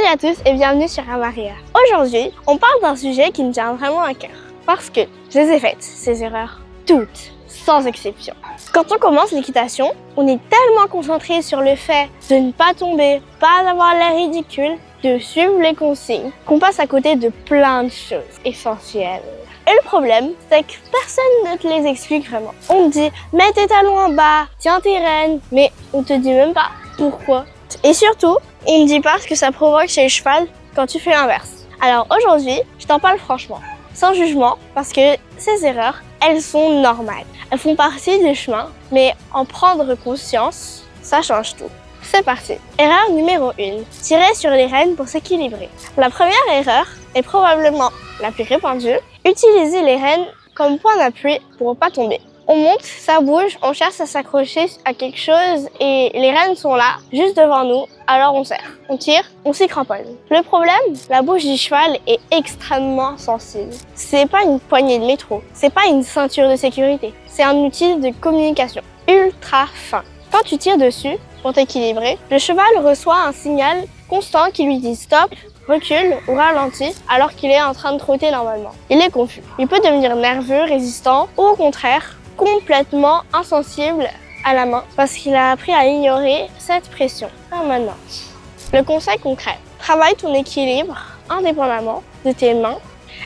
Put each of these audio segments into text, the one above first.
Salut à tous et bienvenue sur Amaria. Aujourd'hui, on parle d'un sujet qui me tient vraiment à cœur. Parce que je les ai faites, ces erreurs, toutes, sans exception. Quand on commence l'équitation, on est tellement concentré sur le fait de ne pas tomber, pas avoir l'air ridicule, de suivre les consignes, qu'on passe à côté de plein de choses essentielles. Et le problème, c'est que personne ne te les explique vraiment. On te dit, mets tes talons en bas, tiens tes rênes, mais on te dit même pas pourquoi. Et surtout, on ne dit pas ce que ça provoque chez le cheval quand tu fais l'inverse. Alors aujourd'hui, je t'en parle franchement, sans jugement, parce que ces erreurs, elles sont normales. Elles font partie du chemin, mais en prendre conscience, ça change tout. C'est parti. Erreur numéro 1. Tirer sur les rênes pour s'équilibrer. La première erreur est probablement la plus répandue. Utiliser les rênes comme point d'appui pour ne pas tomber. On monte, ça bouge, on cherche à s'accrocher à quelque chose et les rênes sont là, juste devant nous, alors on serre. On tire, on s'y cramponne. Le problème, la bouche du cheval est extrêmement sensible. C'est pas une poignée de métro, c'est pas une ceinture de sécurité, c'est un outil de communication ultra fin. Quand tu tires dessus pour t'équilibrer, le cheval reçoit un signal constant qui lui dit stop, recule ou ralentit alors qu'il est en train de trotter normalement. Il est confus. Il peut devenir nerveux, résistant ou au contraire, complètement insensible à la main parce qu'il a appris à ignorer cette pression permanente. Le conseil concret, travaille ton équilibre indépendamment de tes mains.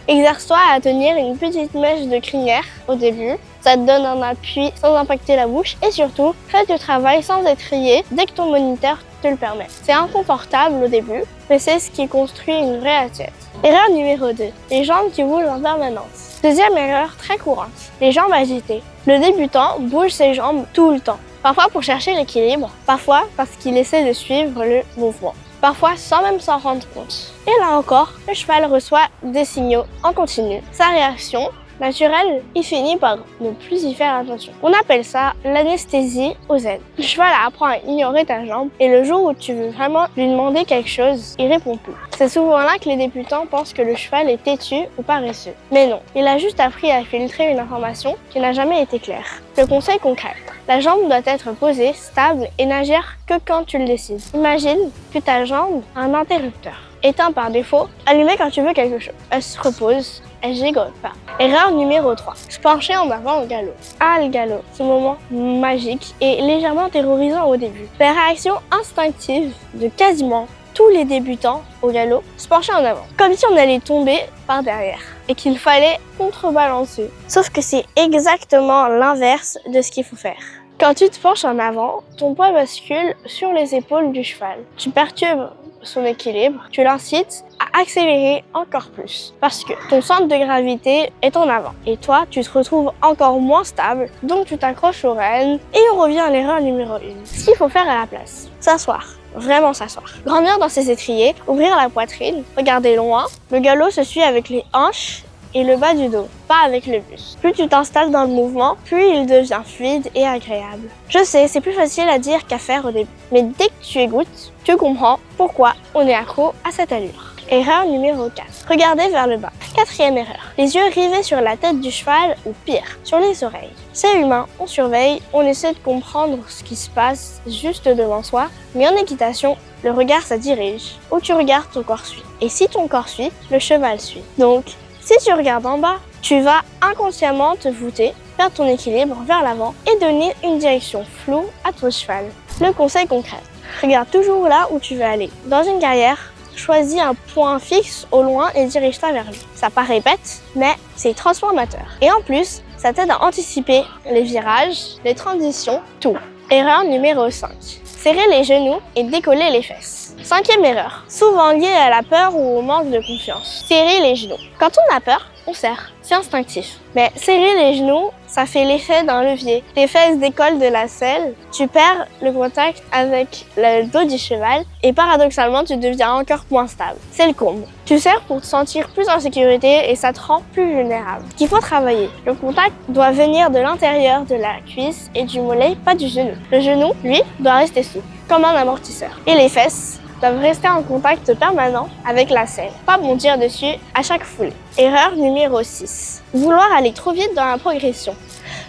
Exerce-toi à tenir une petite mèche de crinière au début. Ça te donne un appui sans impacter la bouche et surtout, fais du travail sans étrier dès que ton moniteur te le permet. C'est inconfortable au début, mais c'est ce qui construit une vraie assiette. Erreur numéro 2, les jambes qui bougent en permanence. Deuxième erreur très courante, les jambes agitées. Le débutant bouge ses jambes tout le temps. Parfois pour chercher l'équilibre, parfois parce qu'il essaie de suivre le mouvement. Parfois sans même s'en rendre compte. Et là encore, le cheval reçoit des signaux en continu. Sa réaction naturelle, il finit par ne plus y faire attention. On appelle ça l'anesthésie au zen. Le cheval apprend à ignorer ta jambe et le jour où tu veux vraiment lui demander quelque chose, il répond plus. C'est souvent là que les débutants pensent que le cheval est têtu ou paresseux. Mais non, il a juste appris à filtrer une information qui n'a jamais été claire. Le conseil concret, la jambe doit être posée, stable et n'agir que quand tu le décides. Imagine que ta jambe a un interrupteur. Éteint par défaut, allumé quand tu veux quelque chose. Elle se repose, elle gigote pas. Erreur numéro 3. Se pencher en avant au galop. Ah, le galop, ce moment magique et légèrement terrorisant au début. La réaction instinctive de quasiment tous les débutants au galop, se pencher en avant. Comme si on allait tomber par derrière et qu'il fallait contrebalancer. Sauf que c'est exactement l'inverse de ce qu'il faut faire. Quand tu te penches en avant, ton poids bascule sur les épaules du cheval. Tu perturbes son équilibre, tu l'incites à accélérer encore plus parce que ton centre de gravité est en avant et toi tu te retrouves encore moins stable, donc tu t'accroches aux rênes et on revient à l'erreur numéro 1. Ce qu'il faut faire à la place, s'asseoir, vraiment s'asseoir, grandir dans ses étriers, ouvrir la poitrine, regarder loin, le galop se suit avec les hanches et le bas du dos, pas avec le buste. Plus tu t'installes dans le mouvement, plus il devient fluide et agréable. Je sais, c'est plus facile à dire qu'à faire au début, mais dès que tu écoutes, tu comprends pourquoi on est accro à cette allure. Erreur numéro 4. Regarder vers le bas. Quatrième erreur. Les yeux rivés sur la tête du cheval ou pire, sur les oreilles. C'est humain, on surveille, on essaie de comprendre ce qui se passe juste devant soi, mais en équitation, le regard ça dirige. Où tu regardes, ton corps suit. Et si ton corps suit, le cheval suit. Donc, si tu regardes en bas, tu vas inconsciemment te voûter, faire ton équilibre vers l'avant et donner une direction floue à ton cheval. Le conseil concret, regarde toujours là où tu veux aller. Dans une carrière, choisis un point fixe au loin et dirige-toi vers lui. Ça paraît bête, mais c'est transformateur. Et en plus, ça t'aide à anticiper les virages, les transitions, tout. Erreur numéro 5. Serrer les genoux et décoller les fesses. Cinquième erreur, souvent liée à la peur ou au manque de confiance. Serrer les genoux. Quand on a peur, on serre. C'est instinctif. Mais serrer les genoux, ça fait l'effet d'un levier. Tes fesses décollent de la selle, tu perds le contact avec le dos du cheval et paradoxalement, tu deviens encore moins stable. C'est le comble. Tu serres pour te sentir plus en sécurité et ça te rend plus vulnérable. Il faut travailler. Le contact doit venir de l'intérieur de la cuisse et du mollet, pas du genou. Le genou, lui, doit rester souple, comme un amortisseur. Et les fesses doivent rester en contact permanent avec la selle, pas bondir dessus à chaque foulée. Erreur numéro 6. Vouloir aller trop vite dans la progression.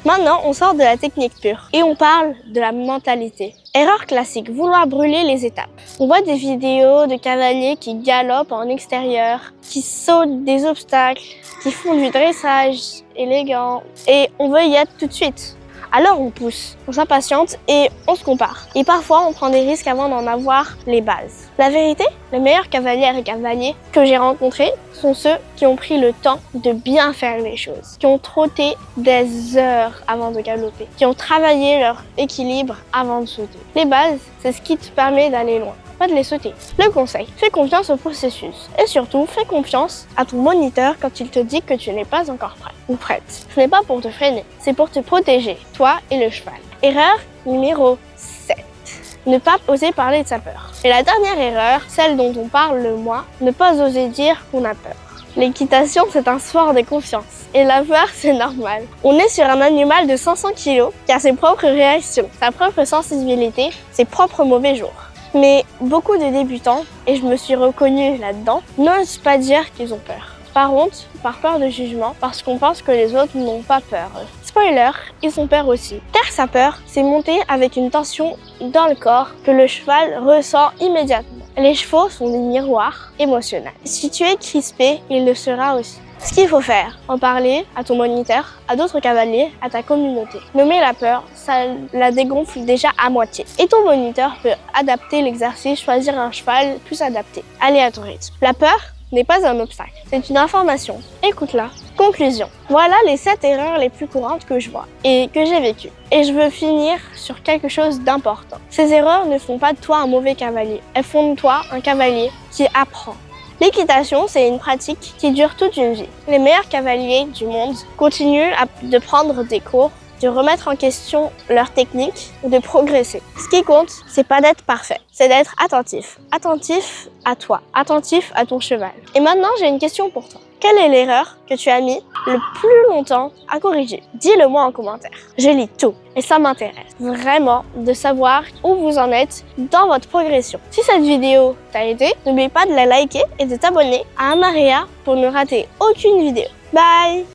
Maintenant, on sort de la technique pure et on parle de la mentalité. Erreur classique, vouloir brûler les étapes. On voit des vidéos de cavaliers qui galopent en extérieur, qui sautent des obstacles, qui font du dressage élégant et on veut y être tout de suite. Alors on pousse, on s'impatiente et on se compare. Et parfois on prend des risques avant d'en avoir les bases. La vérité, les meilleurs cavalières et cavaliers que j'ai rencontrés sont ceux qui ont pris le temps de bien faire les choses, qui ont trotté des heures avant de galoper, qui ont travaillé leur équilibre avant de sauter. Les bases, c'est ce qui te permet d'aller loin, pas de les sauter. Le conseil, fais confiance au processus et surtout fais confiance à ton moniteur quand il te dit que tu n'es pas encore prêt ou prête. Ce n'est pas pour te freiner, c'est pour te protéger, toi et le cheval. Erreur numéro 7. Ne pas oser parler de sa peur. Et la dernière erreur, celle dont on parle le moins, ne pas oser dire qu'on a peur. L'équitation, c'est un sport de confiance. Et la peur, c'est normal. On est sur un animal de 500 kg qui a ses propres réactions, sa propre sensibilité, ses propres mauvais jours. Mais beaucoup de débutants, et je me suis reconnue là-dedans, n'osent pas dire qu'ils ont peur. Par honte, par peur de jugement, parce qu'on pense que les autres n'ont pas peur. Spoiler, ils ont peur aussi. Car sa peur, c'est monter avec une tension dans le corps que le cheval ressent immédiatement. Les chevaux sont des miroirs émotionnels. Si tu es crispé, il le sera aussi. Ce qu'il faut faire, en parler à ton moniteur, à d'autres cavaliers, à ta communauté. Nommer la peur, ça la dégonfle déjà à moitié. Et ton moniteur peut adapter l'exercice, choisir un cheval plus adapté. Allez à ton rythme. La peur n'est pas un obstacle, c'est une information. Écoute-la. Conclusion. Voilà les 7 erreurs les plus courantes que je vois et que j'ai vécues. Et je veux finir sur quelque chose d'important. Ces erreurs ne font pas de toi un mauvais cavalier. Elles font de toi un cavalier qui apprend. L'équitation, c'est une pratique qui dure toute une vie. Les meilleurs cavaliers du monde continuent de prendre des cours, de remettre en question leur technique ou de progresser. Ce qui compte, c'est pas d'être parfait, c'est d'être attentif. Attentif à toi, attentif à ton cheval. Et maintenant, j'ai une question pour toi. Quelle est l'erreur que tu as mis le plus longtemps à corriger? Dis-le-moi en commentaire. Je lis tout et ça m'intéresse vraiment de savoir où vous en êtes dans votre progression. Si cette vidéo t'a aidé, n'oublie pas de la liker et de t'abonner à Amaria pour ne rater aucune vidéo. Bye!